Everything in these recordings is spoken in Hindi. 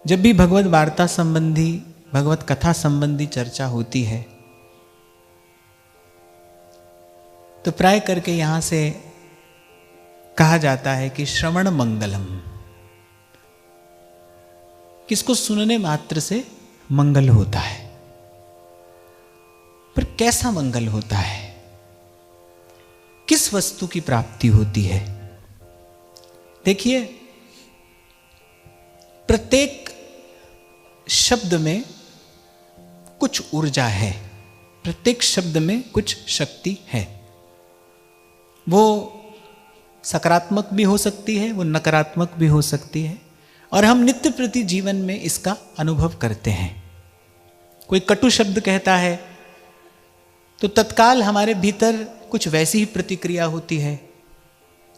जब भी भगवत वार्ता संबंधी, भगवत कथा संबंधी चर्चा होती है तो प्राय करके यहां से कहा जाता है कि श्रवण मंगलम, किसको सुनने मात्र से मंगल होता है। पर कैसा मंगल होता है, किस वस्तु की प्राप्ति होती है? देखिए, प्रत्येक शब्द में कुछ ऊर्जा है, प्रत्येक शब्द में कुछ शक्ति है। वो सकारात्मक भी हो सकती है, वो नकारात्मक भी हो सकती है, और हम नित्य प्रति जीवन में इसका अनुभव करते हैं। कोई कटु शब्द कहता है तो तत्काल हमारे भीतर कुछ वैसी ही प्रतिक्रिया होती है।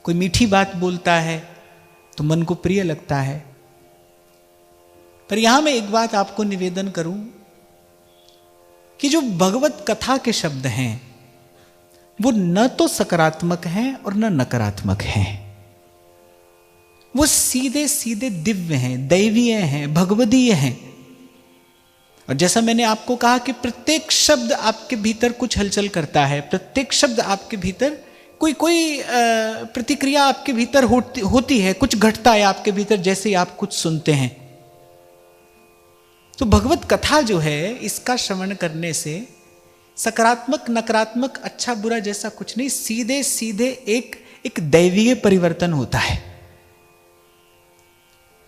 कोई मीठी बात बोलता है तो मन को प्रिय लगता है। पर यहां मैं एक बात आपको निवेदन करूं कि जो भगवत कथा के शब्द हैं वो न तो सकारात्मक हैं और न नकारात्मक हैं। वो सीधे सीधे दिव्य हैं, दैवीय हैं, भगवदीय हैं। और जैसा मैंने आपको कहा कि प्रत्येक शब्द आपके भीतर कुछ हलचल करता है, प्रत्येक शब्द आपके भीतर कोई प्रतिक्रिया आपके भीतर होती है, कुछ घटता है आपके भीतर जैसे ही आप कुछ सुनते हैं। तो भगवत कथा जो है, इसका श्रवण करने से सकारात्मक नकारात्मक अच्छा बुरा जैसा कुछ नहीं, सीधे सीधे एक दैवीय परिवर्तन होता है।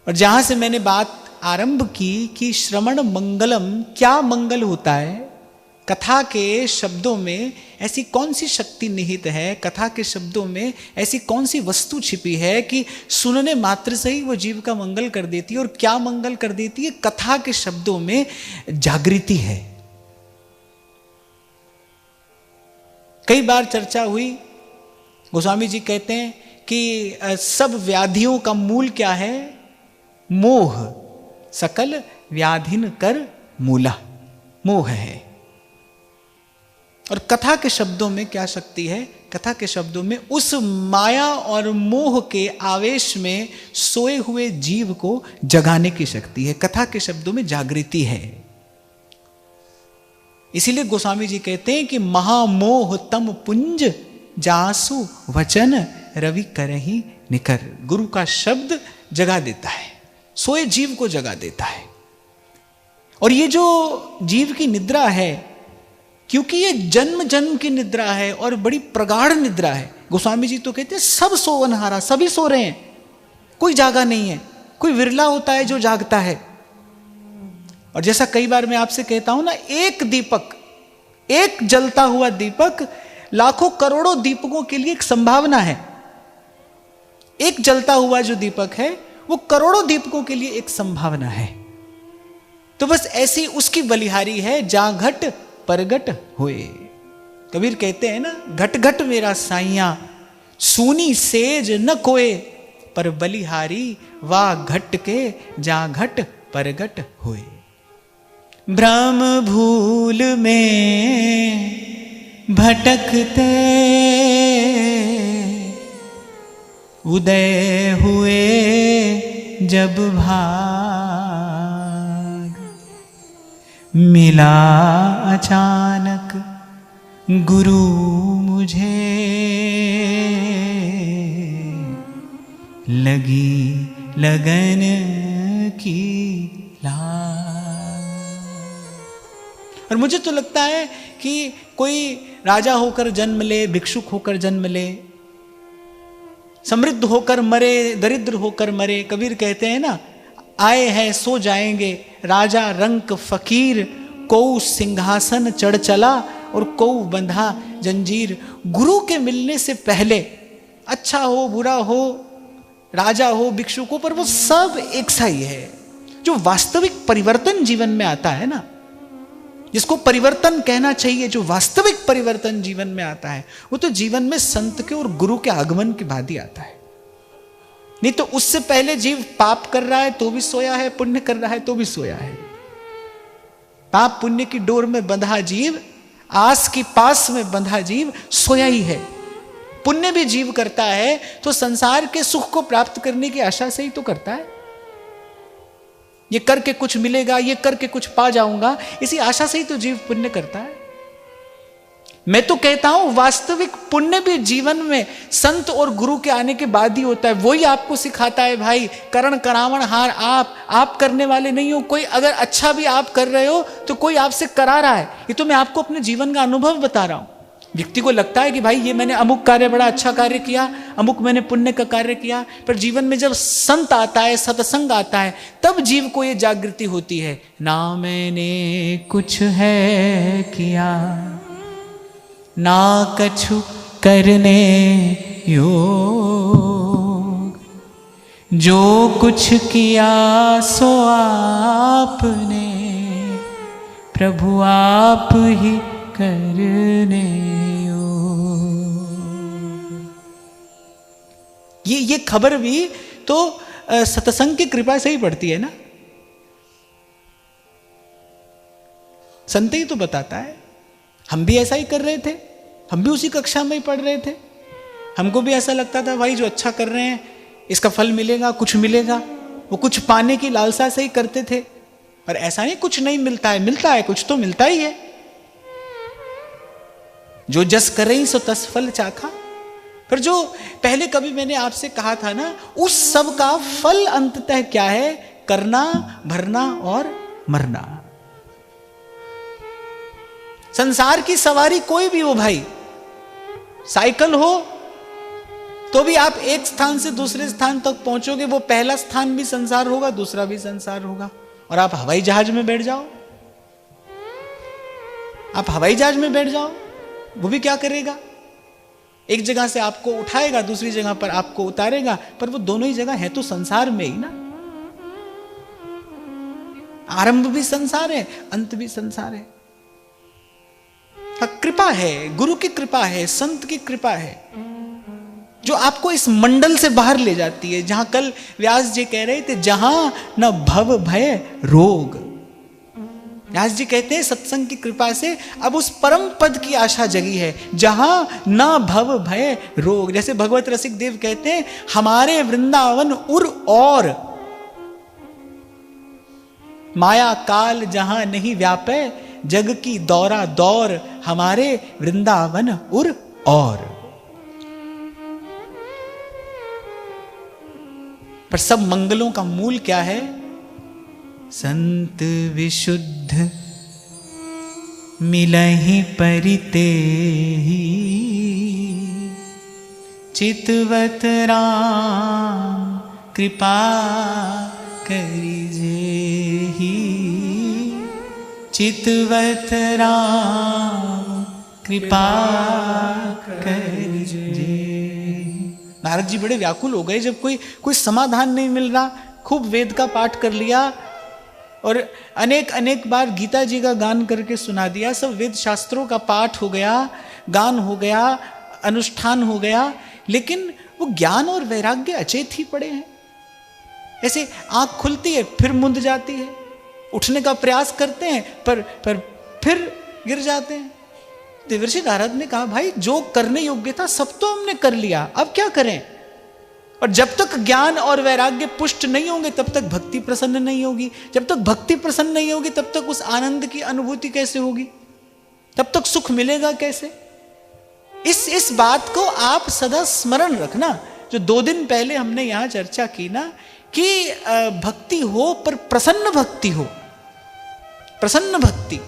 और जहां से मैंने बात आरंभ की कि श्रवण मंगलम, क्या मंगल होता है, कथा के शब्दों में ऐसी कौन सी शक्ति निहित है, कथा के शब्दों में ऐसी कौन सी वस्तु छिपी है कि सुनने मात्र से ही वो जीव का मंगल कर देती है। और क्या मंगल कर देती है? कथा के शब्दों में जागृति है। कई बार चर्चा हुई, गोस्वामी जी कहते हैं कि सब व्याधियों का मूल क्या है? मोह। सकल व्याधिन कर मूला, मोह है। और कथा के शब्दों में क्या शक्ति है? कथा के शब्दों में उस माया और मोह के आवेश में सोए हुए जीव को जगाने की शक्ति है। कथा के शब्दों में जागृति है। इसीलिए गोस्वामी जी कहते हैं कि महामोह तम पुंज जासु वचन रवि करही निकर। गुरु का शब्द जगा देता है, सोए जीव को जगा देता है। और ये जो जीव की निद्रा है, क्योंकि ये जन्म जन्म की निद्रा है और बड़ी प्रगाढ़ निद्रा है, गोस्वामी जी तो कहते हैं सब सोवनहारा, सभी सो रहे हैं, कोई जागा नहीं है। कोई विरला होता है जो जागता है। और जैसा कई बार मैं आपसे कहता हूं ना, एक दीपक, एक जलता हुआ दीपक लाखों करोड़ों दीपकों के लिए एक संभावना है। एक जलता हुआ जो दीपक है वो करोड़ों दीपकों के लिए एक संभावना है। तो बस ऐसी उसकी बलिहारी है, जा घट परगट होए। कबीर कहते हैं ना, घट घट मेरा साइया सूनी सेज न कोए, पर बलिहारी वा घट के जा घट परगट होए। भ्रम भूल में भटकते उदय हुए जब भाग, मिला अचानक गुरु मुझे, लगी लगन की लाग। और मुझे तो लगता है कि कोई राजा होकर जन्म ले, भिक्षुक होकर जन्म ले, समृद्ध होकर मरे, दरिद्र होकर मरे। कबीर कहते हैं ना, आए हैं सो जाएंगे, राजा रंक फकीर, कोऊ सिंहासन चढ़ चला और कोऊ बंधा जंजीर। गुरु के मिलने से पहले, अच्छा हो बुरा हो, राजा हो भिक्षुक हो, पर वो सब एक सा ही है। जो वास्तविक परिवर्तन जीवन में आता है ना, जिसको परिवर्तन कहना चाहिए, जो वास्तविक परिवर्तन जीवन में आता है, वो तो जीवन में संत के और गुरु के आगमन के बाद ही आता है। नहीं तो उससे पहले जीव पाप कर रहा है तो भी सोया है, पुण्य कर रहा है तो भी सोया है। पाप पुण्य की डोर में बंधा जीव, आस की पास में बंधा जीव सोया ही है। पुण्य भी जीव करता है तो संसार के सुख को प्राप्त करने की आशा से ही तो करता है। ये करके कुछ मिलेगा, ये करके कुछ पा जाऊंगा, इसी आशा से ही तो जीव पुण्य करता है। मैं तो कहता हूं वास्तविक पुण्य भी जीवन में संत और गुरु के आने के बाद ही होता है। वही आपको सिखाता है भाई, करण करावण हार आप करने वाले नहीं हो। कोई अगर अच्छा भी आप कर रहे हो तो कोई आपसे करा रहा है। ये तो मैं आपको अपने जीवन का अनुभव बता रहा हूं। व्यक्ति को लगता है कि भाई ये मैंने अमुक कार्य बड़ा अच्छा कार्य किया, अमुक मैंने पुण्य का कार्य किया, पर जीवन में जब संत आता है, सत्संग आता है, तब जीव को ये जागृति होती है, ना मैंने कुछ है किया, ना कछु करने योग, जो कुछ किया सो आपने, प्रभु आप ही करने योग। ये खबर भी तो सत्संग की कृपा से ही पड़ती है ना। संत ही तो बताता है। हम भी ऐसा ही कर रहे थे, हम भी उसी कक्षा में ही पढ़ रहे थे। हमको भी ऐसा लगता था भाई जो अच्छा कर रहे हैं इसका फल मिलेगा, कुछ मिलेगा। वो कुछ पाने की लालसा से ही करते थे, पर ऐसा नहीं कुछ नहीं मिलता है, मिलता है, कुछ तो मिलता ही है। जो जस करे सो तस फल चाखा। पर जो पहले कभी मैंने आपसे कहा था ना, उस सब का फल अंततः क्या है? करना, भरना और मरना। संसार की सवारी कोई भी हो भाई, साइकिल हो तो भी आप एक स्थान से दूसरे स्थान तक पहुंचोगे। वो पहला स्थान भी संसार होगा, दूसरा भी संसार होगा। और आप हवाई जहाज में बैठ जाओ, आप हवाई जहाज में बैठ जाओ, वो भी क्या करेगा? एक जगह से आपको उठाएगा, दूसरी जगह पर आपको उतारेगा, पर वो दोनों ही जगह है तो संसार में ही ना। आरंभ भी संसार है, अंत भी संसार है। कृपा है, गुरु की कृपा है, संत की कृपा है, जो आपको इस मंडल से बाहर ले जाती है। जहां कल व्यास जी कह रहे थे, जहां न भव भय रोग। व्यास जी कहते हैं सत्संग की कृपा से अब उस परम पद की आशा जगी है, जहां न भव भय रोग। जैसे भगवत रसिक देव कहते हैं, हमारे वृंदावन उर और माया काल जहां नहीं व्यापे, जग की दौरा दौर हमारे वृंदावन उर और। पर सब मंगलों का मूल क्या है? संत विशुद्ध मिलहि परिते ही, चितवत राम कृपा करिजे ही, चितवत राम कृपा करिजे। नारद जी बड़े व्याकुल हो गए जब कोई समाधान नहीं मिल रहा। खूब वेद का पाठ कर लिया और अनेक बार गीता जी का गान करके सुना दिया। सब वेद शास्त्रों का पाठ हो गया, गान हो गया, अनुष्ठान हो गया, लेकिन वो ज्ञान और वैराग्य अचेत ही पड़े हैं। ऐसे आंख खुलती है फिर मुंद जाती है, उठने का प्रयास करते हैं पर फिर गिर जाते हैं। देवर्षि नारद ने कहा, भाई जो करने योग्य था सब तो हमने कर लिया, अब क्या करें? और जब तक ज्ञान और वैराग्य पुष्ट नहीं होंगे तब तक भक्ति प्रसन्न नहीं होगी। जब तक भक्ति प्रसन्न नहीं होगी तब तक उस आनंद की अनुभूति कैसे होगी? तब तक सुख मिलेगा कैसे? इस बात को आप सदा स्मरण रखना। जो 2 दिन पहले हमने यहां चर्चा की ना, कि भक्ति हो पर प्रसन्न भक्ति हो, प्रसन्न भक्ति।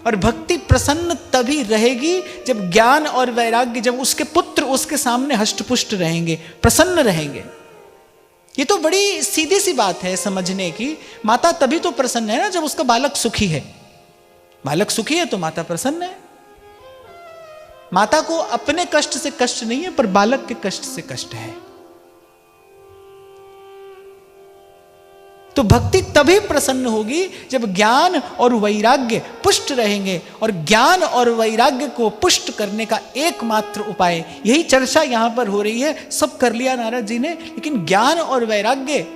और भक्ति प्रसन्न तभी रहेगी जब ज्ञान और वैराग्य, जब उसके पुत्र उसके सामने हष्टपुष्ट रहेंगे, प्रसन्न रहेंगे। ये तो बड़ी सीधी सी बात है समझने की। माता तभी तो प्रसन्न है ना जब उसका बालक सुखी है। बालक सुखी है तो माता प्रसन्न है। माता को अपने कष्ट से कष्ट नहीं है, पर बालक के कष्ट से कष्ट है। तो भक्ति तभी प्रसन्न होगी जब ज्ञान और वैराग्य पुष्ट रहेंगे। और ज्ञान और वैराग्य को पुष्ट करने का एकमात्र उपाय, यही चर्चा यहां पर हो रही है। सब कर लिया नारद जी ने, लेकिन ज्ञान और वैराग्य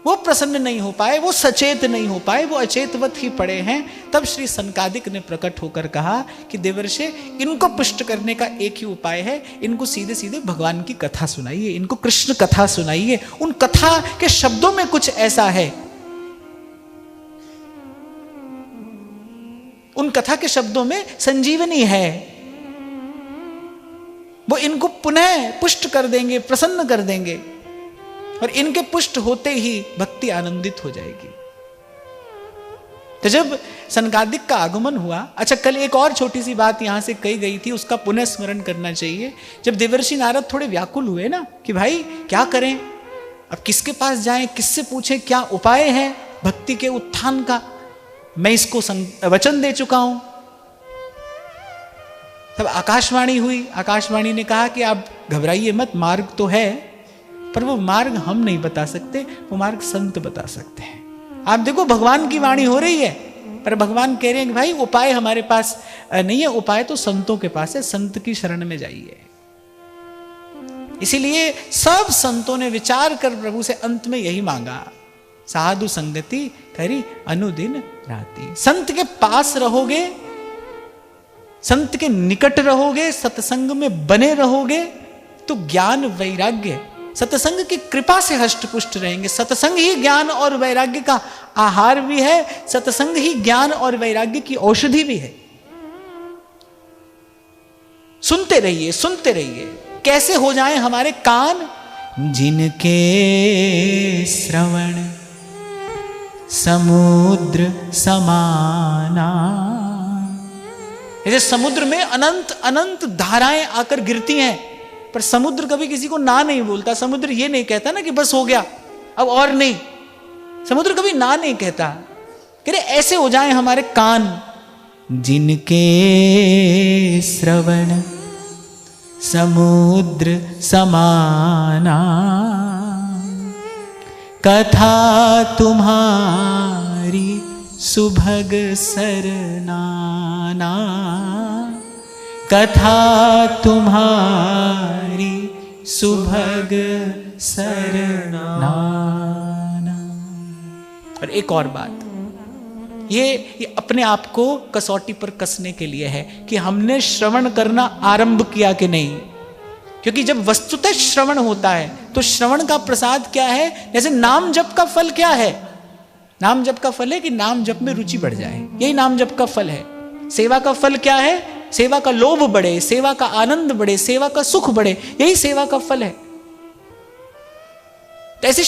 वो प्रसन्न नहीं हो पाए, वो सचेत नहीं हो पाए, वो अचेतवत ही पड़े हैं। तब श्री सनकादिक ने प्रकट होकर कहा कि देवर्षे, इनको पुष्ट करने का एक ही उपाय है, इनको सीधे सीधे भगवान की कथा सुनाइए, इनको कृष्ण कथा सुनाइए। उन कथा के शब्दों में कुछ ऐसा है, उन कथा के शब्दों में संजीवनी है, वो इनको पुनः पुष्ट कर देंगे, प्रसन्न कर देंगे, और इनके पुष्ट होते ही भक्ति आनंदित हो जाएगी। तो जब सनकादिक का आगमन हुआ, अच्छा कल एक और छोटी सी बात यहां से कही गई थी, उसका पुनः स्मरण करना चाहिए। जब देवर्षि नारद थोड़े व्याकुल हुए ना कि भाई क्या करें, अब किसके पास जाएं, किससे पूछें, क्या उपाय है भक्ति के उत्थान का, मैं इसको वचन दे चुका हूं। तब आकाशवाणी हुई, आकाशवाणी ने कहा कि आप घबराइए मत, मार्ग तो है, पर वो मार्ग हम नहीं बता सकते, वो मार्ग संत बता सकते हैं। आप देखो भगवान की वाणी हो रही है, पर भगवान कह रहे हैं कि भाई उपाय हमारे पास नहीं है, उपाय तो संतों के पास है, संत की शरण में जाइए। इसीलिए सब संतों ने विचार कर प्रभु से अंत में यही मांगा, साधु संगति करी अनुदिन राति। संत के पास रहोगे, संत के निकट रहोगे, सत्संग में बने रहोगे तो ज्ञान वैराग्य सत्संग की कृपा से हष्टपुष्ट रहेंगे। सत्संग ही ज्ञान और वैराग्य का आहार भी है, सत्संग ही ज्ञान और वैराग्य की औषधि भी है। सुनते रहिए, सुनते रहिए। कैसे हो जाएं हमारे कान? जिनके श्रवण समुद्र समाना। जैसे समुद्र में अनंत अनंत धाराएं आकर गिरती हैं, पर समुद्र कभी किसी को ना नहीं बोलता। समुद्र ये नहीं कहता ना कि बस हो गया अब और नहीं, समुद्र कभी ना नहीं कहता। कह रहे ऐसे हो जाएं हमारे कान, जिनके श्रवण समुद्र समाना। कथा तुम्हारी सुभग सरनाना। कथा तुम्हारी सुभग सरनाना। और एक और बात, ये अपने आप को कसौटी पर कसने के लिए है कि हमने श्रवण करना आरंभ किया कि नहीं। क्योंकि जब वस्तुतः श्रवण होता है तो श्रवण का प्रसाद क्या है? जैसे नाम जप का फल क्या है? नाम जप का फल है कि नाम जप में रुचि बढ़ जाए, यही नाम जप का फल है। सेवा का फल क्या है? सेवा का लोभ बढ़े, सेवा का आनंद बढ़े, सेवा का सुख बढ़े, यही सेवा का फल है। तो ऐसे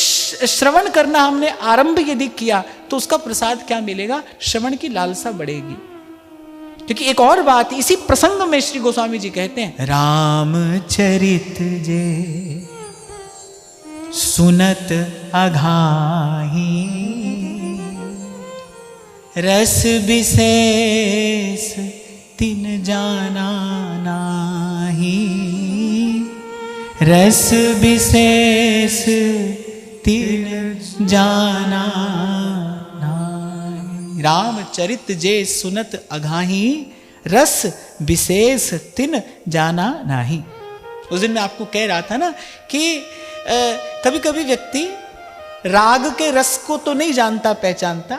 श्रवण करना हमने आरंभ यदि किया तो उसका प्रसाद क्या मिलेगा? श्रवण की लालसा बढ़ेगी। क्योंकि एक और बात इसी प्रसंग में श्री गोस्वामी जी कहते हैं, रामचरित जे सुनत अघाही। रस विशेष तिन जाना नाही। रस विशेष तिन जाना नाही। रामचरित जे सुनत अघाही। रस विशेष तिन जाना नाही। उस दिन मैं आपको कह रहा था ना कि कभी कभी व्यक्ति राग के रस को तो नहीं जानता पहचानता,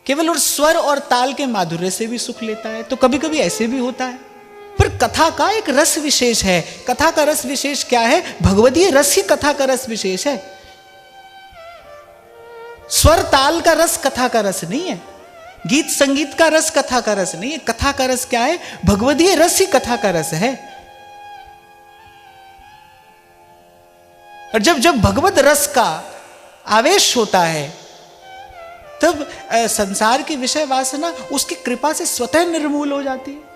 केवल और स्वर और ताल के माधुर्य से भी सुख लेता है। तो कभी कभी ऐसे भी होता है। पर कथा का एक रस विशेष है। कथा का रस विशेष क्या है? भगवदीय रस ही कथा का रस विशेष है। स्वर ताल का रस कथा का रस नहीं है, गीत संगीत का रस कथा का रस नहीं है। कथा का रस क्या है? भगवदीय रस ही कथा का रस है। और जब जब भगवत रस का आवेश होता है तब संसार की विषय वासना उसकी कृपा से स्वतः निर्मूल हो जाती है।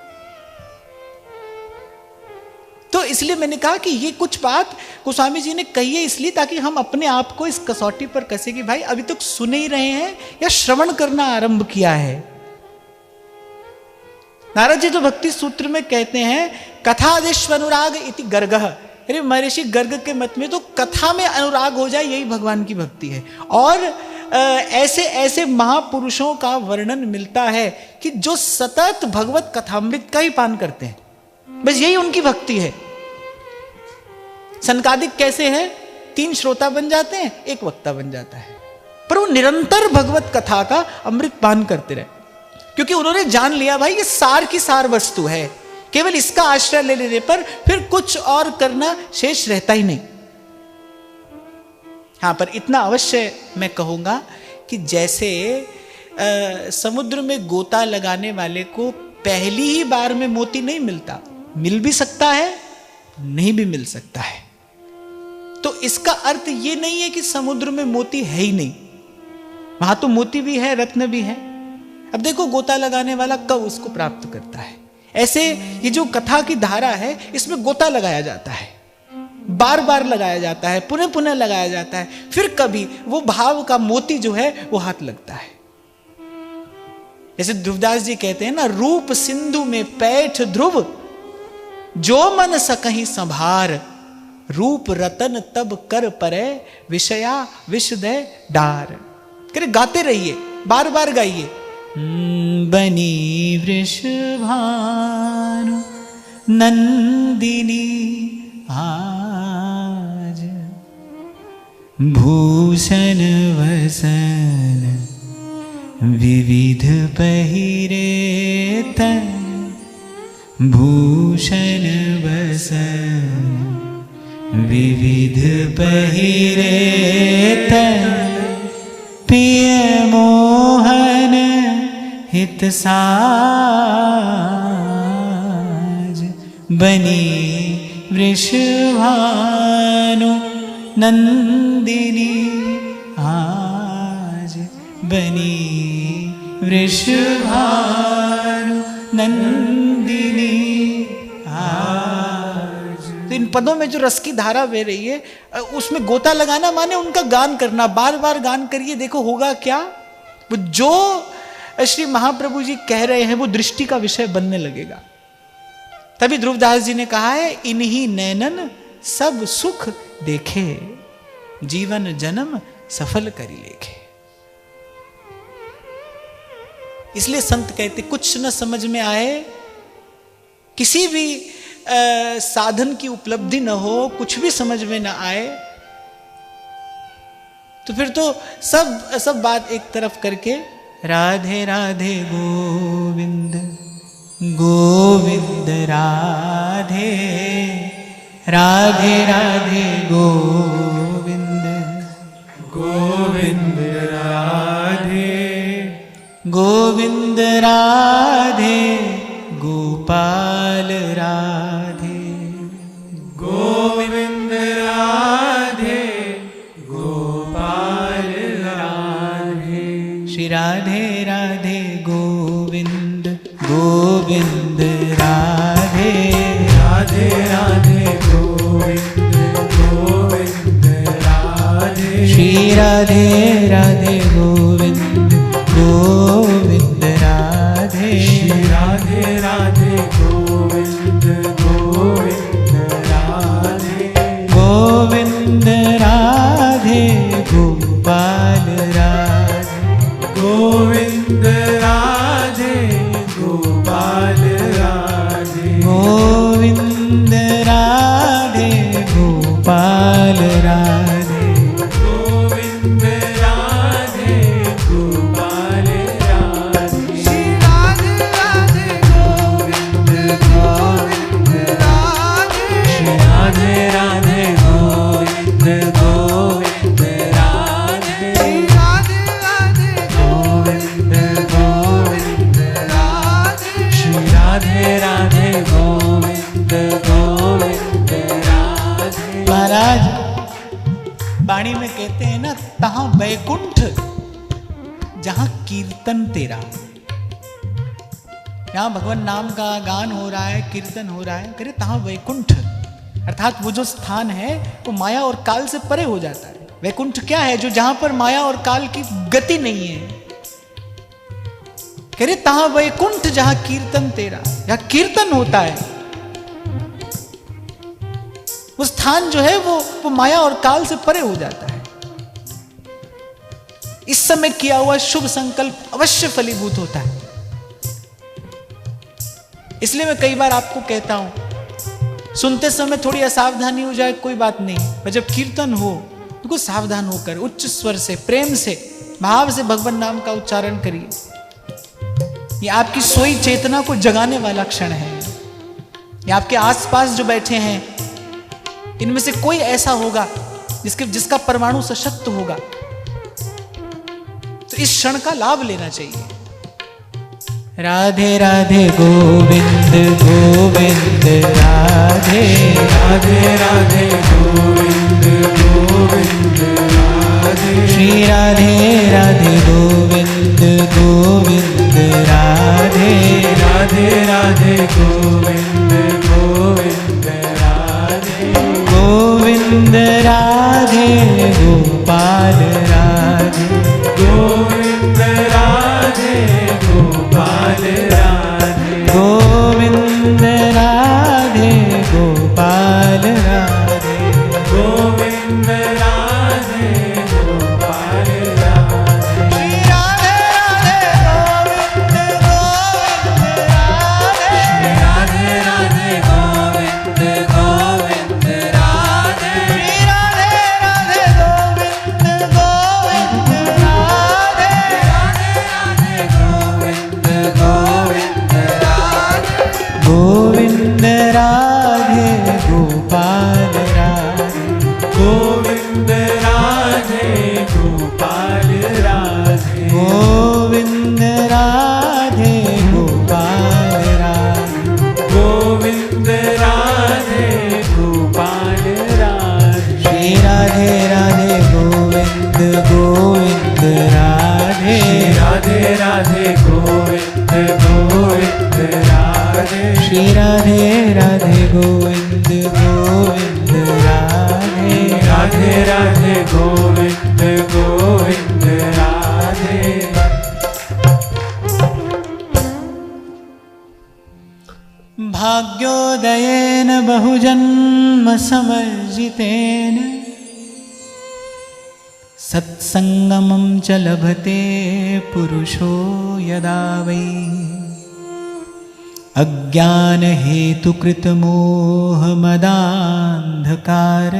तो इसलिए मैंने कहा कि ये कुछ बात गोस्वामी जी ने कही है इसलिए ताकि हम अपने आप को इस कसौटी पर कसे कि भाई अभी तक सुन ही रहे हैं या श्रवण करना आरंभ किया है। नारद जी तो भक्ति सूत्र में कहते हैं, कथादिश्व अनुराग इति गर्गः। अरे महर्षि गर्ग के मत में तो कथा में अनुराग हो जाए यही भगवान की भक्ति है। और ऐसे ऐसे महापुरुषों का वर्णन मिलता है कि जो सतत भगवत कथामृत का ही पान करते हैं, बस यही उनकी भक्ति है। सनकादिक कैसे है? 3 श्रोता बन जाते हैं, 1 वक्ता बन जाता है। पर वो निरंतर भगवत कथा का अमृत पान करते रहे, क्योंकि उन्होंने जान लिया भाई ये सार की सार वस्तु है, केवल इसका आश्रय ले लेने पर फिर कुछ और करना शेष रहता ही नहीं। हाँ, पर इतना अवश्य मैं कहूंगा कि जैसे समुद्र में गोता लगाने वाले को पहली ही बार में मोती नहीं मिलता, मिल भी सकता है, नहीं भी मिल सकता है, तो इसका अर्थ ये नहीं है कि समुद्र में मोती है ही नहीं, वहां तो मोती भी है, रत्न भी है। अब देखो गोता लगाने वाला कब उसको प्राप्त करता है। ऐसे ये जो कथा की धारा है, इसमें गोता लगाया जाता है, बार बार लगाया जाता है, पुनः पुनः लगाया जाता है, फिर कभी वो भाव का मोती जो है वो हाथ लगता है। जैसे ध्रुवदास जी कहते हैं ना, रूप सिंधु में पैठ ध्रुव, जो मन सकहीं संभार, रूप रतन तब कर परे, विषया विषदय डार। करे गाते रहिए, बार बार गाइए। बनी वृषभानु नंदिनी आज, भूषण वसन विविध पहिरे तन, भूषण वसन विविध पहिरे तन, पिय मोहन हित साज, बनी वृषभानु नंदिनी आज, बनी वृषभानु नंदिनी आज। तो इन पदों में जो रस की धारा बह रही है, उसमें गोता लगाना माने उनका गान करना, बार बार गान करिए, देखो होगा क्या, वो जो श्री महाप्रभु जी कह रहे हैं वो दृष्टि का विषय बनने लगेगा। तभी ध्रुवदास जी ने कहा है, इन्हीं नैनन सब सुख देखे, जीवन जन्म सफल करी लेखे। इसलिए संत कहते कुछ न समझ में आए, किसी भी साधन की उपलब्धि न हो, कुछ भी समझ में न आए, तो फिर तो सब बात एक तरफ करके राधे राधे गोविंद गोविंद राधे राधे राधे गोविंद गोविंद राधे गोविंद राधे गोपाल राधे गोविंद राधे गोपाल राधे। श्री राधे राधे गोविंद गोविंद राधे राधे राधे गोविंद गोविंद राधे। श्री राधे राधे गोविंद गोविंद राधे। श्री राधे राधे गोविंद गोविंद राधे गोविंद राधे गोपाल राधे गोविंद राधे गोपाल राधे गोविंद राधे गोपाल राधे गोविंद राधे गोपाल राधे। श्री राधे राधे गोविंद गोविंद राधे। श्री राधे राधे गोविंद गोविंद राधे। श्री राधे राधे गोविंद गोविंद राधे। श्री राधे राधे गोविंद गोविंद राधे। महाराज वाणी में कहते हैं ना, तहां वैकुंठ जहां कीर्तन तेरा, यहां भगवान नाम का गान हो रहा है, कीर्तन हो रहा है, करे तहां वैकुंठ, अर्थात वो जो स्थान है वो माया और काल से परे हो जाता है। वैकुंठ क्या है? जो जहां पर माया और काल की गति नहीं है। कह रहे तहां वैकुंठ जहां कीर्तन तेरा, जहां कीर्तन होता है, वो स्थान जो है वो माया और काल से परे हो जाता है। इस समय किया हुआ शुभ संकल्प अवश्य फलीभूत होता है। इसलिए मैं कई बार आपको कहता हूं सुनते समय थोड़ी असावधानी हो जाए कोई बात नहीं, पर जब कीर्तन हो तो कुछ सावधान होकर उच्च स्वर से, प्रेम से, भाव से भगवान नाम का उच्चारण करिए। ये आपकी सोई चेतना को जगाने वाला क्षण है। ये आपके आसपास जो बैठे हैं, इनमें से कोई ऐसा होगा जिसका परमाणु सशक्त होगा, तो इस क्षण का लाभ लेना चाहिए। राधे राधे गोविंद गोविंद राधे, राधे राधे गोविंद गोविंद राधे, श्री राधे राधे गोविंद गोविंद राधे, राधे राधे गोविंद गोविंद राधे, गोविंद राधे गोपाल राधे, गोविंद राधे गोपाल राधे, गोविंद राधे गोपाल राधे, गोविंद राधे गोपाल राधे, श्री राधे राधे गोविंद गोविंद राधे, राधे राधे गोविंद गोविंद राधे, श्री राधे राधे गोविंद गोविंद राधे, गोविंद गोविंद राधे, गोविंद राधे गोपाल राधे, गोविंद राधे गोपाल राधे, गोविंद राधे गोपाल राधे, गोविंद राधे गोपाल राधे, श्री राधे राधे गोविंद गोविंद राधे, राधे राधे गोविंद गोविंद राधे, श्री राधे राधे गोविंद गोविंद राधे, राधे राधे गोविंद गोविंद राधे, भाग्योदयेन बहुजन्म समर्जितेन सत्संगमं च लभते पुरुषो यदा वै अज्ञानहेतुकृतमोहमदान्धकार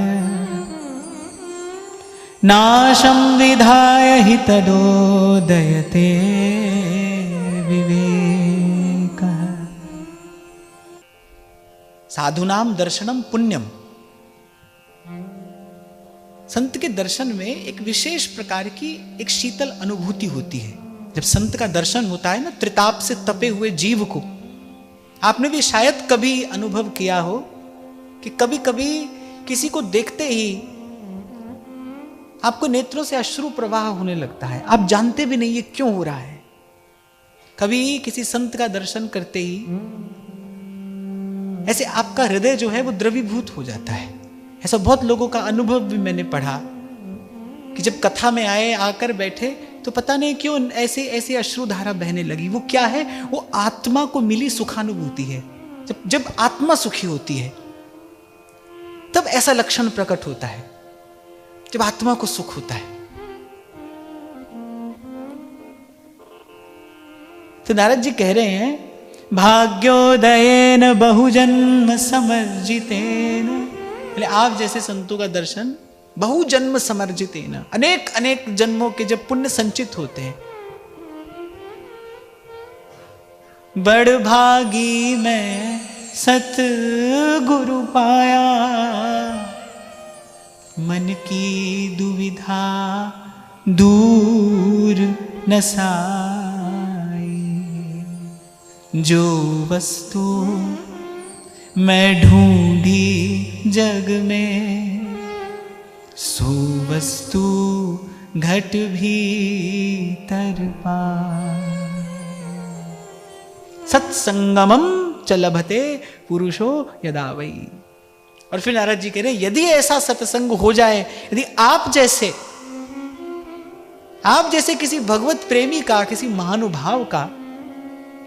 नाशं विधाय हि तदोदयते विवेकः। साधुनाम दर्शनम पुण्यम। संत के दर्शन में एक विशेष प्रकार की एक शीतल अनुभूति होती है। जब संत का दर्शन होता है ना, त्रिताप से तपे हुए जीव को, आपने भी शायद कभी अनुभव किया हो कि कभी कभी किसी को देखते ही आपको नेत्रों से अश्रु प्रवाह होने लगता है, आप जानते भी नहीं ये क्यों हो रहा है। कभी किसी संत का दर्शन करते ही ऐसे आपका हृदय जो है वो द्रवीभूत हो जाता है। ऐसा बहुत लोगों का अनुभव भी मैंने पढ़ा कि जब कथा में आए, आकर बैठे, तो पता नहीं क्यों ऐसे ऐसे अश्रुधारा बहने लगी। वो क्या है? वो आत्मा को मिली सुखानुभूति है। जब आत्मा सुखी होती है तब ऐसा लक्षण प्रकट होता है, जब आत्मा को सुख होता है। तो नारद जी कह रहे हैं, भाग्योदयेन बहुजन्म समर्जितेन, आप जैसे संतों का दर्शन बहुजन्म समर्जितेन, अनेक अनेक जन्मों के जब पुण्य संचित होते हैं, बड़ भागी मैं सतगुरु पाया, मन की दुविधा दूर न साई, जो वस्तु मैं ढूंढी जग में, सो वस्तु घट भीतर पाई। सत्संगमम च लभते पुरुषो यदा वै। और फिर नारद जी कह रहे, यदि ऐसा सत्संग हो जाए, यदि आप जैसे किसी भगवत प्रेमी का, किसी महानुभाव का,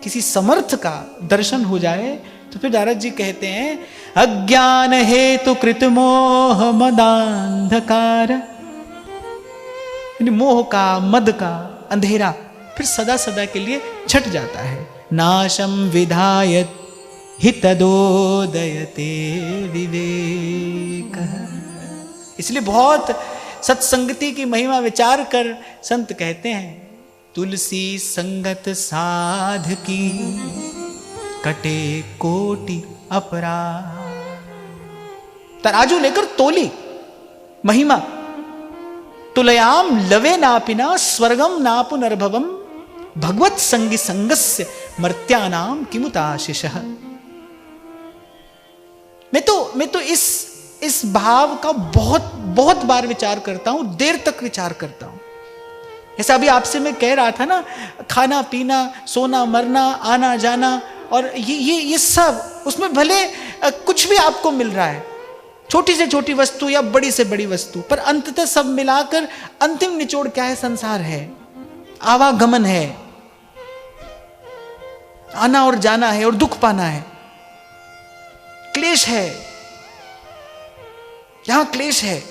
किसी समर्थ का दर्शन हो जाए, तो फिर नारद जी कहते हैं, अज्ञान हेतु कृत मोह मदांधकार, मोह का, मद का अंधेरा फिर सदा सदा के लिए छट जाता है। नाशम विधायत हितदोदयते विवेक। इसलिए बहुत सत्संगति की महिमा विचार कर संत कहते हैं, तुलसी संगत साध की कटे कोटि अपराध। तराजू लेकर तोली महिमा, तुलयाम लवे नापिना स्वर्गम ना पुनर्भवम भगवत संगी संगस्य मर्त्यानाम किमुताशिषः। मैं तो इस भाव का बहुत बार विचार करता हूं, देर तक विचार करता हूं। ऐसा अभी आपसे मैं कह रहा था ना, खाना पीना, सोना मरना, आना जाना, और ये सब, उसमें भले कुछ भी आपको मिल रहा है, छोटी से छोटी वस्तु या बड़ी से बड़ी वस्तु, पर अंततः सब मिलाकर अंतिम निचोड़ क्या है? संसार है, आवागमन है, आना और जाना है और दुख पाना है, क्लेश है, यहां क्लेश है।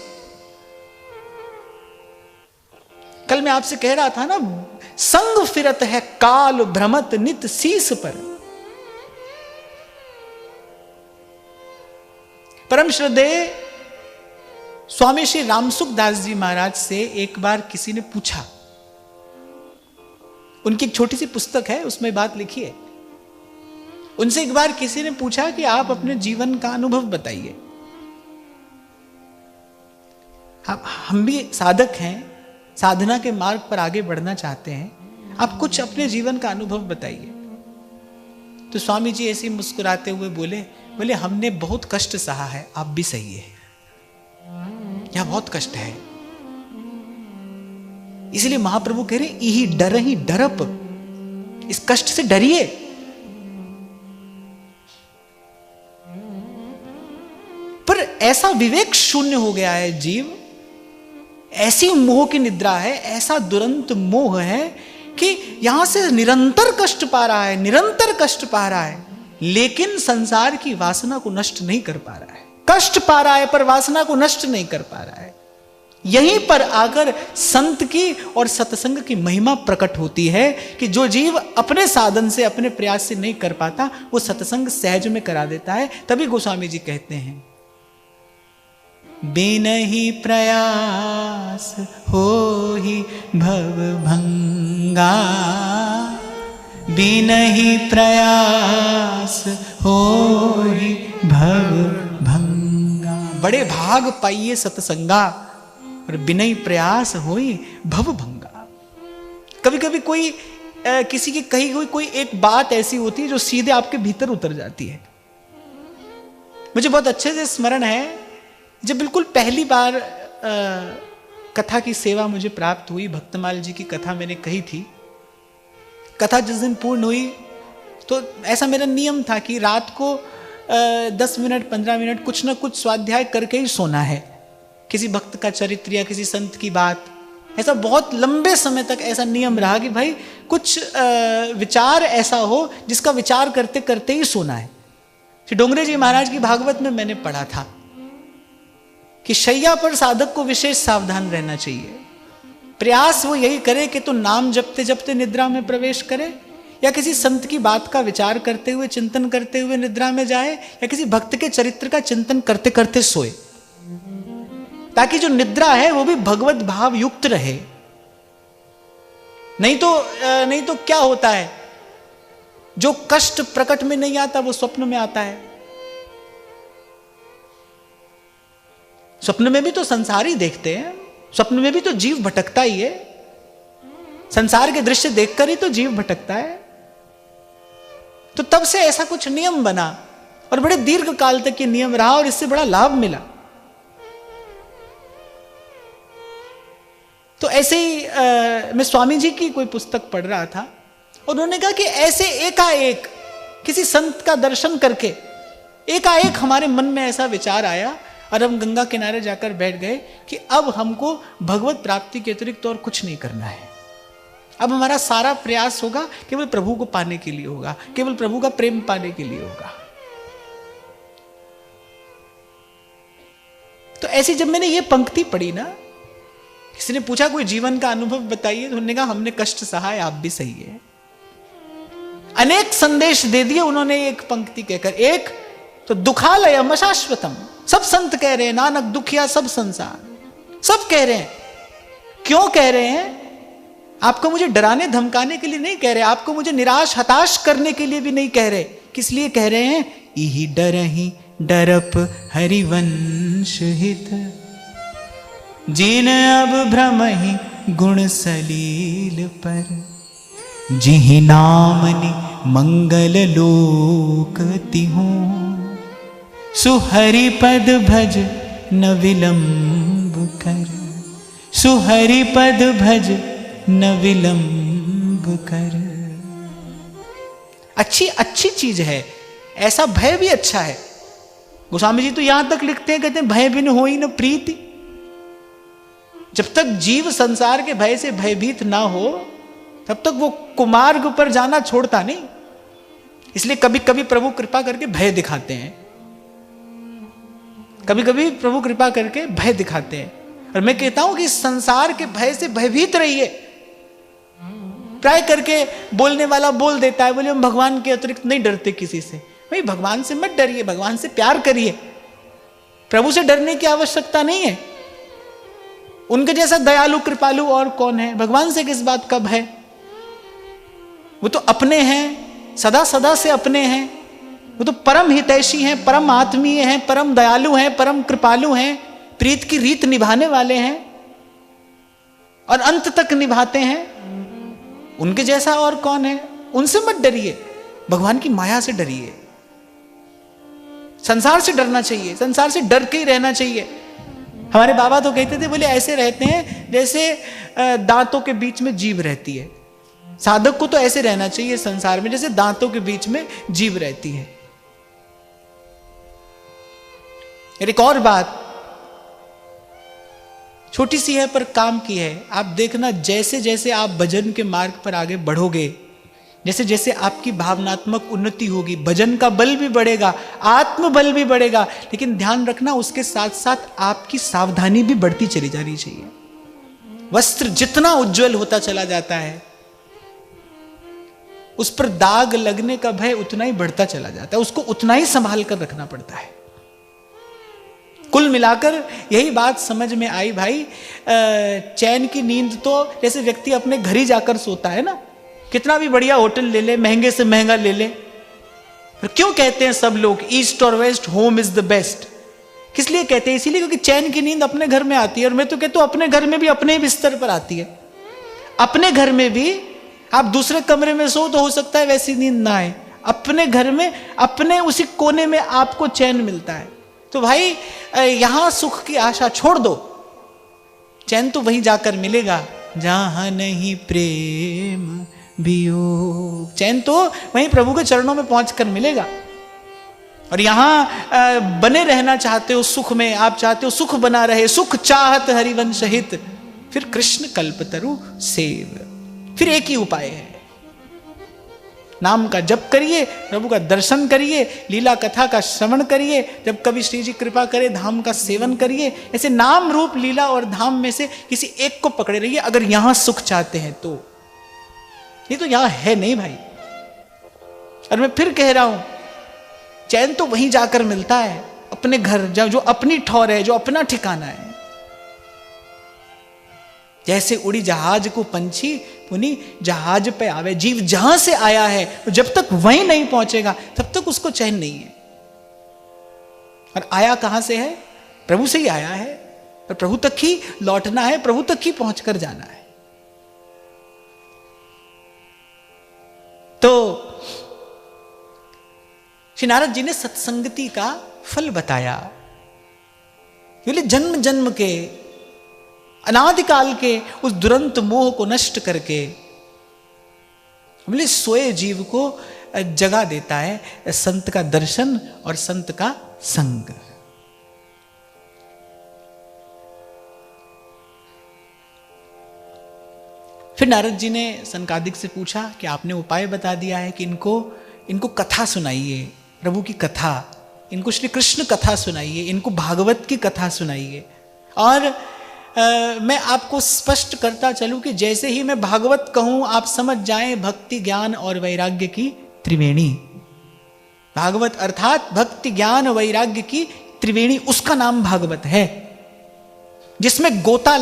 कल मैं आपसे कह रहा था ना, संग फिरत है काल भ्रमत नित शीस पर। परम श्रद्धेय स्वामी श्री रामसुख दास जी महाराज से एक बार किसी ने पूछा, उनकी एक छोटी सी पुस्तक है, उसमें बात लिखी है। उनसे एक बार किसी ने पूछा कि आप अपने जीवन का अनुभव बताइए। हम भी साधक हैं, साधना के मार्ग पर आगे बढ़ना चाहते हैं, आप कुछ अपने जीवन का अनुभव बताइए। तो स्वामी जी ऐसे मुस्कुराते हुए बोले हमने बहुत कष्ट सहा है, आप भी सही है, यहां बहुत कष्ट है। इसलिए महाप्रभु कह रहे, यही डर ही डरप, इस कष्ट से डरिए। पर ऐसा विवेक शून्य हो गया है जीव, ऐसी मोह की निद्रा है, ऐसा दुरंत मोह है कि यहां से निरंतर कष्ट पा रहा है, निरंतर कष्ट पा रहा है, लेकिन संसार की वासना को नष्ट नहीं कर पा रहा है। कष्ट पा रहा है पर वासना को नष्ट नहीं कर पा रहा है। यहीं पर आकर संत की और सत्संग की महिमा प्रकट होती है कि जो जीव अपने साधन से, अपने प्रयास से नहीं कर पाता, वो सत्संग सहज में करा देता है। तभी गोस्वामी जी कहते हैं, बिनहि प्रयास होहि भव भंगा, बिनहि प्रयास होहि भव भंगा। बड़े भाग पाइए सत्संगा, और बिनहि प्रयास होई भव भंगा। कभी कभी कोई किसी की कही हुई कोई एक बात ऐसी होती है जो सीधे आपके भीतर उतर जाती है। मुझे बहुत अच्छे से स्मरण है, जब बिल्कुल पहली बार कथा की सेवा मुझे प्राप्त हुई, भक्तमाल जी की कथा मैंने कही थी। कथा जिस दिन पूर्ण हुई तो ऐसा मेरा नियम था कि रात को 10 मिनट 15 मिनट कुछ ना कुछ स्वाध्याय करके ही सोना है, किसी भक्त का चरित्र या किसी संत की बात। ऐसा बहुत लंबे समय तक ऐसा नियम रहा कि भाई कुछ विचार ऐसा हो जिसका विचार करते करते ही सोना है। श्री डोंगरे जी महाराज की भागवत में मैंने पढ़ा था कि शैया पर साधक को विशेष सावधान रहना चाहिए। प्रयास वो यही करे कि तो नाम जपते जपते निद्रा में प्रवेश करे, या किसी संत की बात का विचार करते हुए, चिंतन करते हुए निद्रा में जाए, या किसी भक्त के चरित्र का चिंतन करते करते सोए, ताकि जो निद्रा है वो भी भगवत भाव युक्त रहे। नहीं तो क्या होता है, जो कष्ट प्रकट में नहीं आता वो स्वप्न में आता है। स्वप्न में भी तो संसार ही देखते हैं, स्वप्न में भी तो जीव भटकता ही है, संसार के दृश्य देखकर ही तो जीव भटकता है। तो तब से ऐसा कुछ नियम बना और बड़े दीर्घ काल तक ये नियम रहा और इससे बड़ा लाभ मिला। तो ऐसे ही मैं स्वामी जी की कोई पुस्तक पढ़ रहा था और उन्होंने कहा कि ऐसे एकाएक किसी संत का दर्शन करके एकाएक हमारे मन में ऐसा विचार आया और हम गंगा किनारे जाकर बैठ गए कि अब हमको भगवत प्राप्ति के अतिरिक्त और कुछ नहीं करना है। अब हमारा सारा प्रयास होगा केवल प्रभु को पाने के लिए होगा, केवल प्रभु का प्रेम पाने के लिए होगा। तो ऐसी जब मैंने ये पंक्ति पढ़ी ना, किसी ने पूछा कोई जीवन का अनुभव बताइए, तो उन्होंने कहा हमने कष्ट सहा है, आप भी सही है। अनेक संदेश दे दिए उन्होंने एक पंक्ति कहकर। एक तो दुखालयम अशाश्वतम, सब संत कह रहे हैं, नानक दुखिया सब संसार, सब कह रहे हैं। क्यों कह रहे हैं? आपको मुझे डराने धमकाने के लिए नहीं कह रहे, आपको मुझे निराश हताश करने के लिए भी नहीं कह रहे। किस लिए कह रहे हैं? इही डरहि डरप हरिवंश हित, जिन अब भ्रमहि गुण सलील पर, जिहि नामनि मंगल लोक तिहु, सुहरि पद भज न विलंब कर, सुहरि पद भज न विलंब कर। अच्छी अच्छी चीज है, ऐसा भय भी अच्छा है। गोस्वामी जी तो यहां तक लिखते हैं, कहते हैं भय बिन होई न प्रीति। जब तक जीव संसार के भय से भयभीत ना हो तब तक वो कुमार्ग पर जाना छोड़ता नहीं। इसलिए कभी कभी प्रभु कृपा करके भय दिखाते हैं, कभी कभी प्रभु कृपा करके भय दिखाते हैं। और मैं कहता हूं कि संसार के भय से भयभीत रहिए। प्राय करके बोलने वाला बोल देता है, बोले हम भगवान के अतिरिक्त नहीं डरते किसी से। भाई भगवान से मत डरिए, भगवान से प्यार करिए। प्रभु से डरने की आवश्यकता नहीं है। उनके जैसा दयालु कृपालु और कौन है? भगवान से किस बात का भय? वो तो अपने हैं, सदा सदा से अपने हैं। वो तो परम हितैषी हैं, परम आत्मीय हैं, परम दयालु हैं, परम कृपालु हैं, प्रीत की रीत निभाने वाले हैं और अंत तक निभाते हैं। उनके जैसा और कौन है? उनसे मत डरिए, भगवान की माया से डरिए। संसार से डरना चाहिए, संसार से डर के ही रहना चाहिए। हमारे बाबा तो कहते थे, बोले ऐसे रहते हैं जैसे दांतों के बीच में जीभ रहती है। साधक को तो ऐसे रहना चाहिए संसार में जैसे दांतों के बीच में जीभ रहती है। एक और बात छोटी सी है पर काम की है। आप देखना, जैसे जैसे आप भजन के मार्ग पर आगे बढ़ोगे, जैसे जैसे आपकी भावनात्मक उन्नति होगी, भजन का बल भी बढ़ेगा, आत्म बल भी बढ़ेगा। लेकिन ध्यान रखना, उसके साथ साथ आपकी सावधानी भी बढ़ती चली जानी चाहिए। वस्त्र जितना उज्जवल होता चला जाता है, उस पर दाग लगने का भय उतना ही बढ़ता चला जाता है, उसको उतना ही संभाल कर रखना पड़ता है। कुल मिलाकर यही बात समझ में आई भाई। चैन की नींद तो जैसे व्यक्ति अपने घर ही जाकर सोता है ना, कितना भी बढ़िया होटल ले ले, महंगे से महंगा ले ले, पर क्यों कहते हैं सब लोग ईस्ट और west home is the best? किस लिए कहते हैं? इसीलिए क्योंकि चैन की नींद अपने घर में आती है। और मैं तो कहता हूं अपने घर में भी अपने बिस्तर पर आती है। अपने घर में भी आप दूसरे कमरे में सो तो हो सकता है वैसी नींद ना आए, अपने घर में अपने उसी कोने में आपको चैन मिलता है। तो भाई यहां सुख की आशा छोड़ दो, चैन तो वहीं जाकर मिलेगा जहां नहीं प्रेम वियोग। चैन तो वहीं प्रभु के चरणों में पहुंचकर मिलेगा। और यहां बने रहना चाहते हो सुख में, आप चाहते हो सुख बना रहे, सुख चाहत हरिवंश हित, फिर कृष्ण कल्पतरु सेव। फिर एक ही उपाय है, नाम का जप करिए, प्रभु का दर्शन करिए, लीला कथा का श्रवण करिए, जब कभी श्री जी कृपा करे धाम का सेवन करिए। ऐसे नाम रूप लीला और धाम में से किसी एक को पकड़े रहिए अगर यहां सुख चाहते हैं तो। ये तो यहां है नहीं भाई। और मैं फिर कह रहा हूं, चैन तो वहीं जाकर मिलता है, अपने घर, जो अपनी ठौर है, जो अपना ठिकाना है। जैसे उड़ी जहाज को पंछी पुनी जहाज पे आवे। जीव जहां से आया है जब तक वहीं नहीं पहुंचेगा तब तक उसको चैन नहीं है। और आया कहां से है? प्रभु से ही आया है, और प्रभु तक ही लौटना है, प्रभु तक ही पहुंचकर जाना है। तो श्री नारद जी ने सत्संगति का फल बताया। बोले जन्म जन्म के अनादिकाल के उस दुरंत मोह को नष्ट करके बोले सोए जीव को जगा देता है संत का दर्शन और संत का संग। फिर नारद जी ने सनकादिक से पूछा कि आपने उपाय बता दिया है कि इनको कथा सुनाइए, प्रभु की कथा, इनको श्री कृष्ण कथा सुनाइए, इनको भागवत की कथा सुनाइए। और मैं आपको स्पष्ट करता चलूं कि जैसे ही मैं भागवत कहूं आप समझ जाएं भक्ति ज्ञान और वैराग्य की त्रिवेणी। भागवत अर्थात भक्ति ज्ञान वैराग्य की त्रिवेणी, उसका नाम भागवत है, जिसमें गोता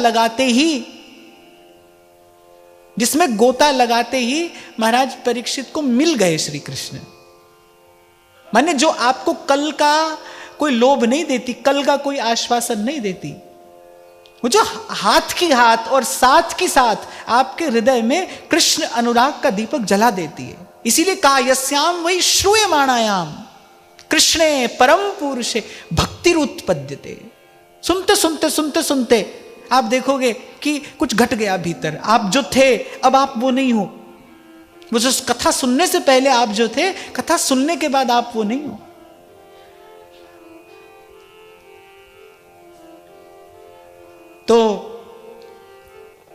लगाते ही महाराज परीक्षित को मिल गए श्री कृष्ण। माने जो आपको कल का कोई लोभ नहीं देती, कल का कोई आश्वासन नहीं देती, वो जो हाथ की हाथ और साथ की साथ आपके हृदय में कृष्ण अनुराग का दीपक जला देती है। इसीलिए कहा यस्याम वही श्रूयमाणायाम कृष्णे परम पुरुषे भक्तिरुत्पद्यते। सुनते सुनते सुनते सुनते आप देखोगे कि कुछ घट गया भीतर। आप जो थे अब आप वो नहीं हो। वो जो कथा सुनने से पहले आप जो थे, कथा सुनने के बाद आप वो नहीं हो। तो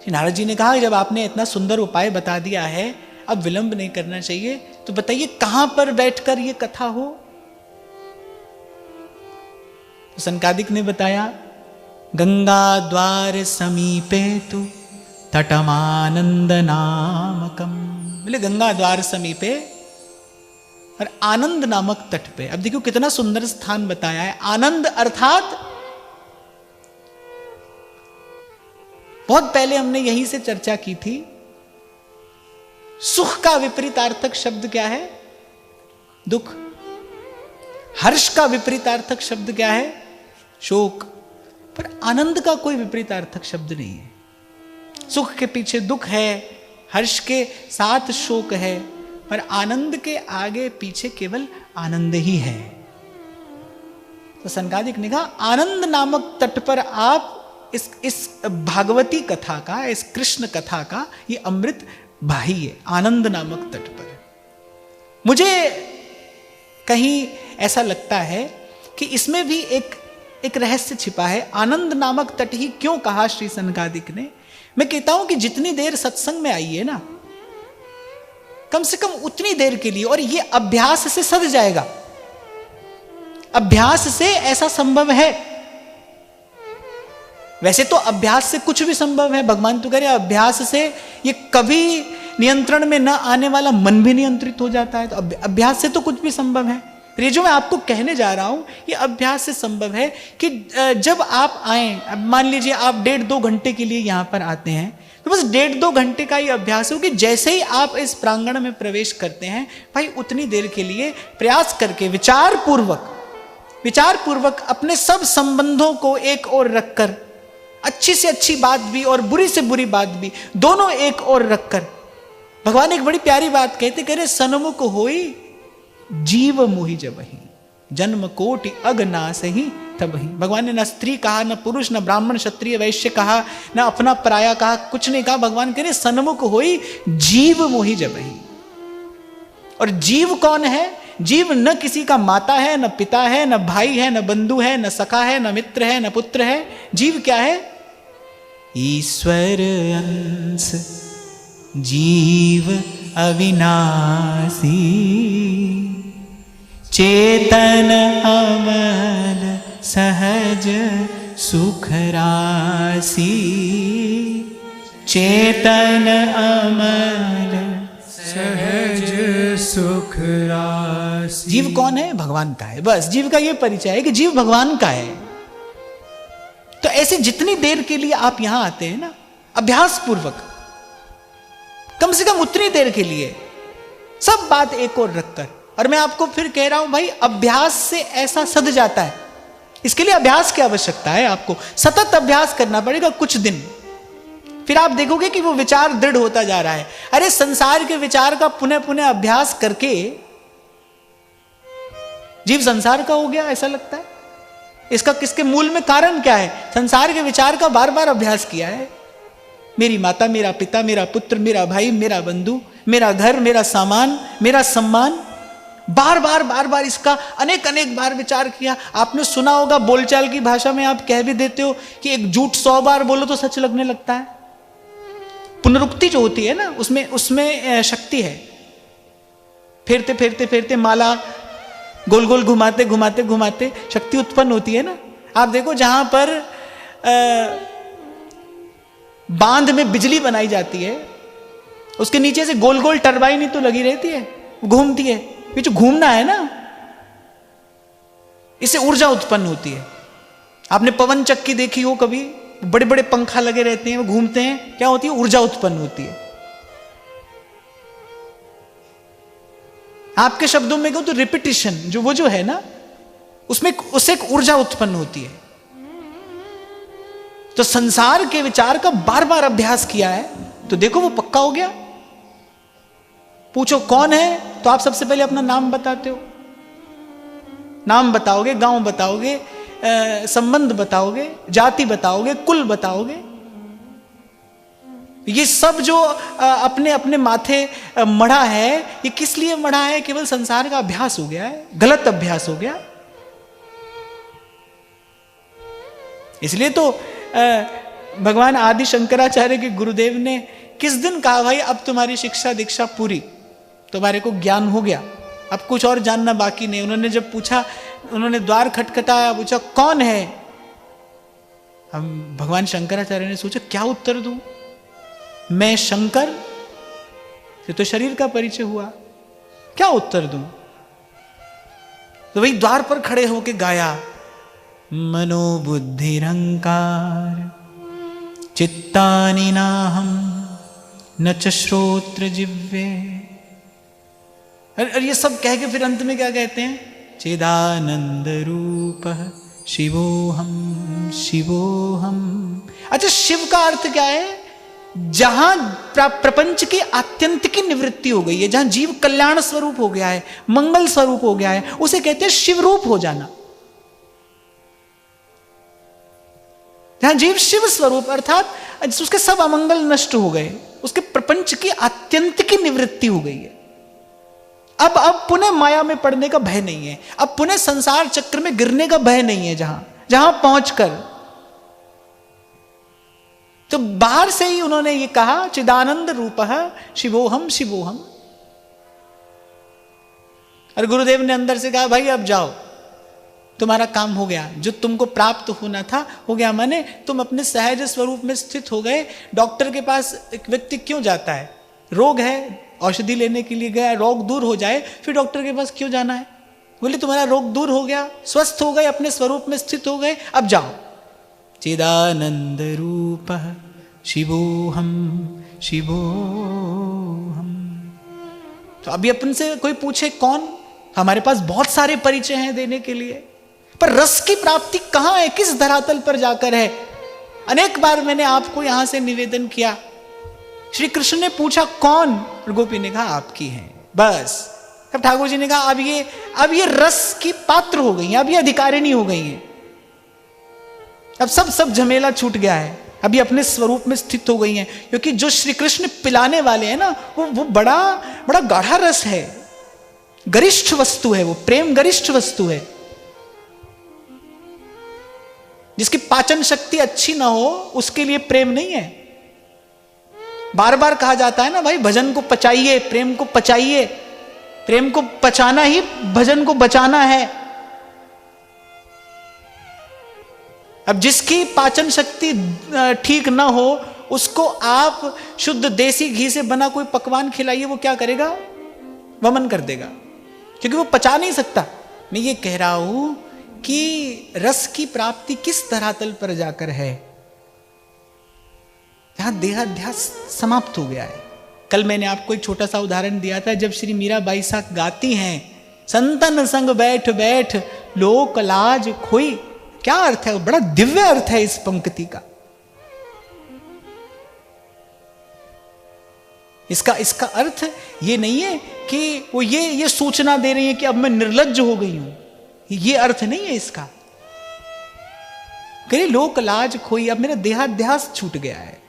नारद जी ने कहा जब आपने इतना सुंदर उपाय बता दिया है, अब विलंब नहीं करना चाहिए, तो बताइए कहां पर बैठकर ये कथा हो। तो सनकादिक ने बताया गंगा द्वार समीपे तु तटमानंद नामकम। बोले गंगा द्वार समीपे और आनंद नामक तट पे। अब देखो कितना सुंदर स्थान बताया है। आनंद अर्थात बहुत पहले हमने यहीं से चर्चा की थी, सुख का विपरीतार्थक शब्द क्या है? दुख। हर्ष का विपरीतार्थक शब्द क्या है? शोक। पर आनंद का कोई विपरीतार्थक शब्द नहीं है। सुख के पीछे दुख है, हर्ष के साथ शोक है, और आनंद के आगे पीछे केवल आनंद ही है। तो सनकादिक ने कहा आनंद नामक तट पर आप इस भागवती कथा का, इस कृष्ण कथा का ये अमृत बाहिए आनंद नामक तट पर। मुझे कहीं ऐसा लगता है कि इसमें भी एक रहस्य छिपा है। आनंद नामक तट ही क्यों कहा श्री सनकादिक ने? मैं कहता हूं कि जितनी देर सत्संग में आई है ना, कम से कम उतनी देर के लिए, और ये अभ्यास से सध जाएगा। अभ्यास से ऐसा संभव है। वैसे तो अभ्यास से कुछ भी संभव है। भगवान तो कह रहे अभ्यास से ये कभी नियंत्रण में न आने वाला मन भी नियंत्रित हो जाता है। तो अभ्यास से तो कुछ भी संभव है। ये जो मैं आपको कहने जा रहा हूं ये अभ्यास से संभव है कि जब आप आए, अब मान लीजिए आप 1.5-2 घंटे के लिए यहां पर आते हैं, तो बस 1.5-2 घंटे का ये अभ्यास हो कि जैसे ही आप इस प्रांगण में प्रवेश करते हैं, भाई उतनी देर के लिए प्रयास करके विचार पूर्वक अपने सब संबंधों को एक ओर रखकर, अच्छी से अच्छी बात भी और बुरी से बुरी बात भी दोनों एक ओर रखकर, भगवान एक बड़ी प्यारी बात कहते, कह रहे सन्मुख होई जीव मोहि जबहि जन्म कोटि अगनासहि तबहि। भगवान ने न स्त्री कहा, न पुरुष, न ब्राह्मण क्षत्रिय वैश्य कहा, न अपना पराया कहा, कुछ नहीं कहा। भगवान कह रहे सन्मुख होई जीव मोहि जबहि। और जीव कौन है? जीव न किसी का माता है, न पिता है, न भाई है, न बंधु है, न सखा है, न मित्र है, न पुत्र है। जीव क्या है? ईश्वर अंश जीव अविनाशी चेतन अमल सहज सुख राशि। चेतन अमल सहज सुख राशि। जीव कौन है? भगवान का है। बस जीव का यह परिचय है कि जीव भगवान का है। तो ऐसे जितनी देर के लिए आप यहां आते हैं ना, अभ्यास पूर्वक कम से कम उतनी देर के लिए सब बात एक और रखकर, और मैं आपको फिर कह रहा हूं भाई अभ्यास से ऐसा सध जाता है। इसके लिए अभ्यास की आवश्यकता है। आपको सतत अभ्यास करना पड़ेगा कुछ दिन, फिर आप देखोगे कि वो विचार दृढ़ होता जा रहा है। अरे संसार के विचार का पुनः पुनः अभ्यास करके जीव संसार का हो गया ऐसा लगता है। इसका किसके मूल में कारण क्या है? संसार के विचार का बार बार अभ्यास किया है। मेरी माता, मेरा पिता, मेरा पुत्र, मेरा भाई, मेरा बंधु, मेरा घर, मेरा सामान, मेरा सम्मान, बार बार इसका अनेक बार विचार किया। आपने सुना होगा, बोलचाल की भाषा में आप कह भी देते हो कि एक झूठ 100 बार बोलो तो सच लगने लगता है। पुनरुक्ति जो होती है ना, उसमें शक्ति है। फेरते माला गोल गोल घुमाते शक्ति उत्पन्न होती है ना। आप देखो जहां पर बांध में बिजली बनाई जाती है, उसके नीचे से गोल गोल टरबाइन ही तो लगी रहती है। घूमती है, ये जो घूमना है ना, इससे ऊर्जा उत्पन्न होती है। आपने पवन चक्की देखी हो कभी, बड़े बड़े पंखा लगे रहते हैं, वो घूमते हैं, क्या होती है? ऊर्जा उत्पन्न होती है। आपके शब्दों में कहूं तो रिपीटिशन जो है ना, उसमें उससे एक ऊर्जा उत्पन्न होती है। तो संसार के विचार का बार बार अभ्यास किया है तो देखो वो पक्का हो गया। पूछो कौन है तो आप सबसे पहले अपना नाम बताते हो, नाम बताओगे, गांव बताओगे, संबंध बताओगे, जाति बताओगे, कुल बताओगे। ये सब जो अपने अपने माथे मढ़ा है, ये किस लिए मढ़ा है? केवल संसार का अभ्यास हो गया है, गलत अभ्यास हो गया। इसलिए तो भगवान आदि शंकराचार्य के गुरुदेव ने किस दिन कहा, भाई अब तुम्हारी शिक्षा दीक्षा पूरी, तुम्हारे को ज्ञान हो गया, अब कुछ और जानना बाकी नहीं। उन्होंने जब पूछा, उन्होंने द्वार खटखटाया, पूछा कौन है? हम भगवान शंकराचार्य ने सोचा क्या उत्तर दूं, मैं शंकर, ये तो शरीर का परिचय हुआ, क्या उत्तर दूं? तो वही द्वार पर खड़े होके गाया, मनोबुद्धिरहंकार चित्तानि नाहं न च श्रोत्र जिह्वे। और ये सब कह के फिर अंत में क्या कहते हैं? चिदानंद रूपः शिवोहम शिवोहम। अच्छा, शिव का अर्थ क्या है? जहां प्रपंच की आत्यंत की निवृत्ति हो गई है, जहां जीव कल्याण स्वरूप हो गया है, मंगल स्वरूप हो गया है, उसे कहते हैं शिव रूप हो जाना। जहां जीव शिव स्वरूप अर्थात उसके सब अमंगल नष्ट हो गए, उसके प्रपंच की आत्यंत की निवृत्ति हो गई है। अब पुनः माया में पड़ने का भय नहीं है, अब पुनः संसार चक्र में गिरने का भय नहीं है। जहां पहुंचकर तो बाहर से ही उन्होंने ये कहा, चिदानंद रूपः शिवोहम शिवोहम। और गुरुदेव ने अंदर से कहा, भाई अब जाओ, तुम्हारा काम हो गया, जो तुमको प्राप्त होना था हो गया। माने तुम अपने सहज स्वरूप में स्थित हो गए। डॉक्टर के पास एक व्यक्ति क्यों जाता है? रोग है, औषधि लेने के लिए गया, रोग दूर हो जाए, फिर डॉक्टर के पास क्यों जाना है? बोले तुम्हारा रोग दूर हो गया, स्वस्थ हो गए, अपने स्वरूप में स्थित हो गए, अब जाओ। चिदानंद रूपः शिवोहम शिवोहम। तो अभी अपन से कोई पूछे कौन, हमारे पास बहुत सारे परिचय हैं देने के लिए, पर रस की प्राप्ति कहां है, किस धरातल पर जाकर है? अनेक बार मैंने आपको यहां से निवेदन किया, श्री कृष्ण ने पूछा कौन, और गोपी ने कहा आपकी है, बस। तब ठाकुर जी ने कहा अब ये रस की पात्र हो गई है, अब ये अधिकारिणी हो गई है, अब सब झमेला छूट गया है, अभी अपने स्वरूप में स्थित हो गई हैं। क्योंकि जो श्री कृष्ण पिलाने वाले हैं ना, वो बड़ा बड़ा गाढ़ा रस है, गरिष्ठ वस्तु है, वो प्रेम गरिष्ठ वस्तु है। जिसकी पाचन शक्ति अच्छी ना हो उसके लिए प्रेम नहीं है। बार बार कहा जाता है ना, भाई भजन को पचाइए, प्रेम को पचाइए, प्रेम को पचाना ही भजन को बचाना है। अब जिसकी पाचन शक्ति ठीक ना हो उसको आप शुद्ध देसी घी से बना कोई पकवान खिलाइए, वो क्या करेगा? वमन कर देगा, क्योंकि वो पचा नहीं सकता। मैं ये कह रहा हूं कि रस की प्राप्ति किस धरातल पर जाकर है, जहां देहाध्यास समाप्त हो गया है। कल मैंने आपको एक छोटा सा उदाहरण दिया था, जब श्री मीराबाई साहब गाती हैं, संतन संग बैठ बैठ लोक लाज खोई। क्या अर्थ है? बड़ा दिव्य अर्थ है इस पंक्ति का। इसका अर्थ ये नहीं है कि वो ये सूचना दे रही है कि अब मैं निर्लज्ज हो गई हूं, ये अर्थ नहीं है इसका। कहीं लोक लाज खोई, अब मेरा देहाध्यास छूट गया है।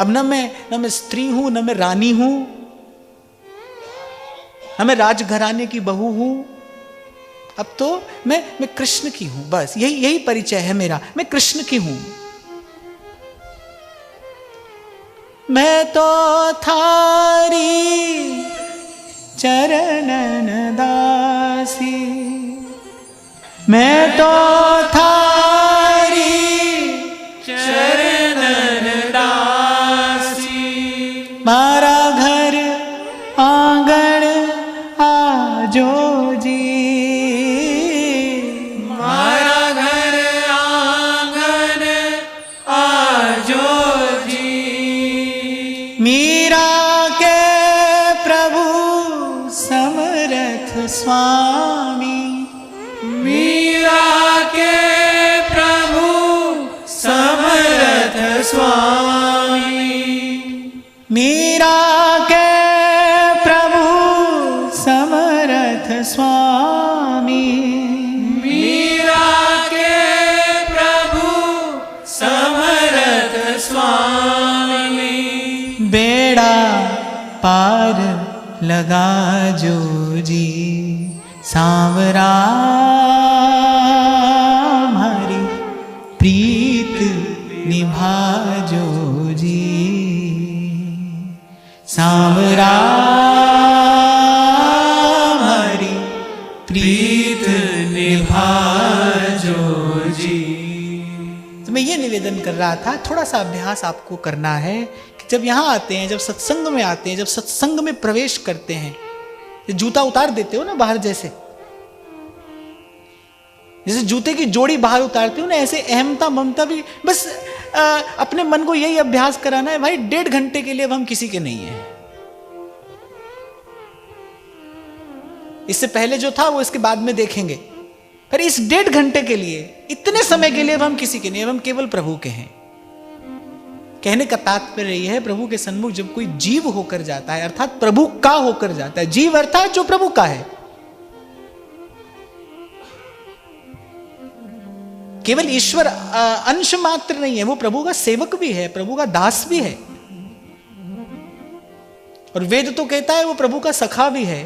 अब न मैं स्त्री हूं, न मैं रानी हूं, न मैं राजघराने की बहू हूं। अब तो मैं कृष्ण की हूं, बस यही परिचय है मेरा, मैं कृष्ण की हूं। मैं तो थारी चरणन दासी, मैं तो थारी चरणन दासी, मारा घर मीरा के प्रभु समरथ स्वामी, मीरा के प्रभु समरथ स्वामी, मीरा के प्रभु समरथ स्वामी, मीरा के प्रभु समरथ स्वामी, बेड़ा पार लगा जो जी सांवरा हमारी प्रीत निभा जो जी सांवरा हमारी प्रीत निभा जो जी। तो मैं ये निवेदन कर रहा था, थोड़ा सा अभ्यास आपको करना है कि जब यहाँ आते हैं, जब सत्संग में आते हैं, जब सत्संग में प्रवेश करते हैं, जूता उतार देते हो ना बाहर, जैसे जूते की जोड़ी बाहर उतारते हो ना, ऐसे अहमता ममता भी बस अपने मन को यही अभ्यास कराना है भाई, 1.5 घंटे के लिए अब हम किसी के नहीं हैं। इससे पहले जो था वो इसके बाद में देखेंगे, पर इस 1.5 घंटे के लिए, इतने समय के लिए अब हम किसी के नहीं, अब हम केवल प्रभु के हैं। कहने का तात्पर्य यह है, प्रभु के सन्मुख जब कोई जीव होकर जाता है, अर्थात प्रभु का होकर जाता है, जीव अर्थात जो प्रभु का है, केवल ईश्वर अंश मात्र नहीं है, वो प्रभु का सेवक भी है, प्रभु का दास भी है। और वेद तो कहता है वो प्रभु का सखा भी है।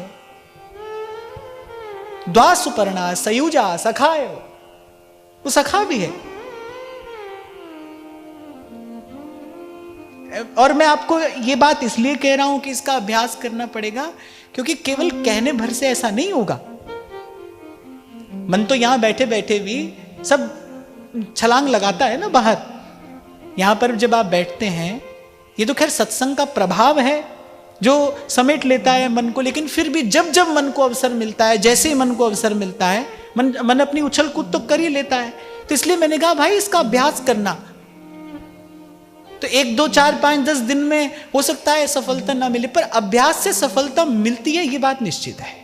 द्वासुपर्णा सयुजा सखाय, वो सखा भी है। और मैं आपको ये बात इसलिए कह रहा हूं कि इसका अभ्यास करना पड़ेगा, क्योंकि केवल कहने भर से ऐसा नहीं होगा। मन तो यहां बैठे बैठे भी सब छलांग लगाता है ना बाहर। यहां पर जब आप बैठते हैं, ये तो खैर सत्संग का प्रभाव है जो समेट लेता है मन को, लेकिन फिर भी जब जब मन को अवसर मिलता है, जैसे ही मन को अवसर मिलता है, मन अपनी उछल कूद तो कर ही लेता है। तो इसलिए मैंने कहा भाई इसका अभ्यास करना। तो 1, 2, 4, 5, 10 दिन में हो सकता है सफलता ना मिले, पर अभ्यास से सफलता मिलती है, ये बात निश्चित है।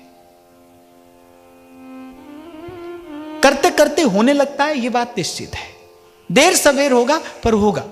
करते करते होने लगता है, ये बात निश्चित है। देर सवेर होगा पर होगा।